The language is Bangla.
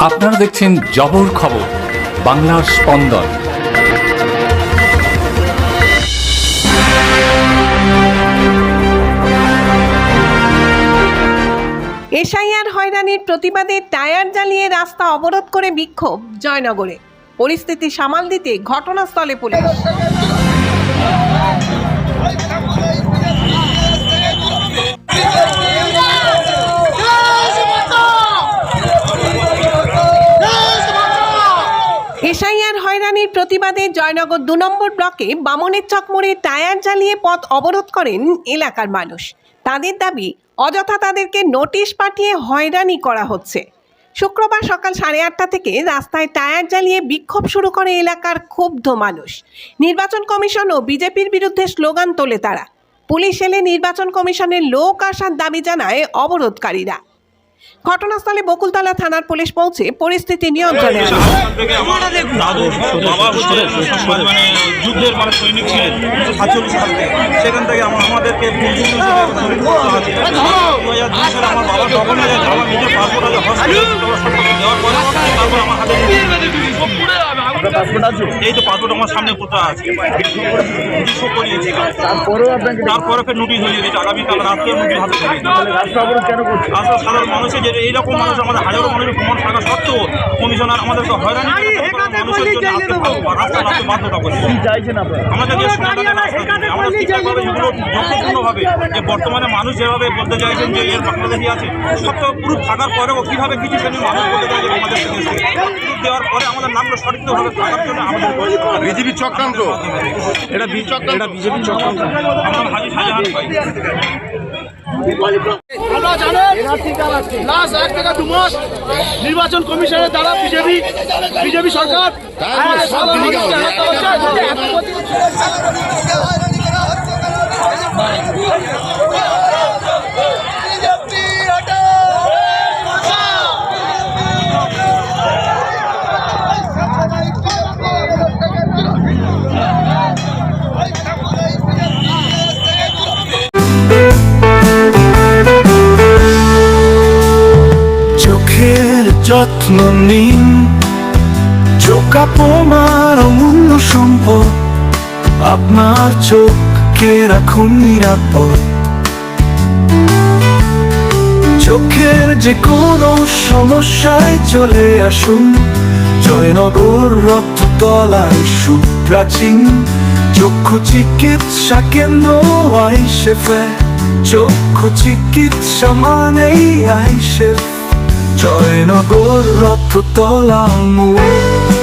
আপনারা দেখছেন জবর খবর, বাংলার স্পন্দন। এসআইআর হয়রানির প্রতিবাদে টায়ার জ্বালিয়ে রাস্তা অবরোধ করে বিক্ষোভ জয়নগরে। পরিস্থিতি সামাল দিতে ঘটনাস্থলে পুলিশ। এসআইআর হয়রানির প্রতিবাদে জয়নগর ২ নম্বর ব্লকে বামনের চক মোড়ে টায়ার জ্বালিয়ে পথ অবরোধ করেন এলাকার মানুষ। তাদের দাবি, অযথা তাদেরকে নোটিশ পাঠিয়ে হয়রানি করা হচ্ছে। শুক্রবার সকাল 8:30 থেকে রাস্তায় টায়ার জ্বালিয়ে বিক্ষোভ শুরু করে এলাকার ক্ষুব্ধ মানুষ। নির্বাচন কমিশন ও বিজেপির বিরুদ্ধে স্লোগান তোলে তারা। পুলিশ এলে নির্বাচন কমিশনের লোক আসার দাবি জানায় অবরোধকারীরা। ঘটনাস্থলে বকুলতলা থানার পুলিশ পৌঁছে পরিস্থিতি নিয়ন্ত্রণে আনে। যুদ্ধের সৈনিক ছিলেন 47 সাল থেকে, সেখান থেকে আমাদেরকে 2002 সালে আমার বাবা তখন আমার নিজের পাসপোর্ট আছে হসপিটাল দেওয়ার পরে তারপর আমার হাতে এই তো পাসপোর্ট আমার সামনে কোথাও আছে, করিয়েছি। তারপরে ফের নোটিশ হয়ে গেছে, আগামীকাল রাত্রে নোটিশ হাতে রাস্তা সাধারণ মানুষের যে এইরকম মানুষ আমাদের হাজারো মানুষের প্রমাণ থাকা সত্ত্বেও কমিশনার আমাদেরকে হয়রানি মানুষের জন্য রাস্তা রাখতে বাধ্যতা করছে। আমাদের যে আমরা ঠিকঠাকভাবে এগুলো যথাযথভাবে যে বর্তমানে মানুষ যেভাবে বলতে চাইছেন যে এর বাংলাদেশি আছে, সত্ত্বেও প্রুফ থাকার পরেও কীভাবে কিছু শ্রেণীর মানুষ বলতে চাইছেন আমাদের প্রুফ দেওয়ার পরে আমাদের নামটা সঠিকভাবে থাকার জন্য আমাদের বিজেপি চক্রান্ত, এটা বিজেপি চক্রান্ত। আমার হাজি শাহজাহান ভাই আমরা জানেন লাস্ট 1 থেকে 2 মাস নির্বাচন কমিশনের দ্বারা বিজেপি সরকার যত্ন নিন, চোখ আপনার অমূল্য সম্পদ, আপনার চোখকে রাখুন নিরাপদ। চোখের যে কোনো সমস্যায় চলে আসুন জয়নগর রক্ততলায় সুপ্রাচীন চক্ষু চিকিৎসা কেন্দ্র আইসেফে। চক্ষু চিকিৎসা মানেই আইসেফ, জয়নগর রক্ততলা মোড়।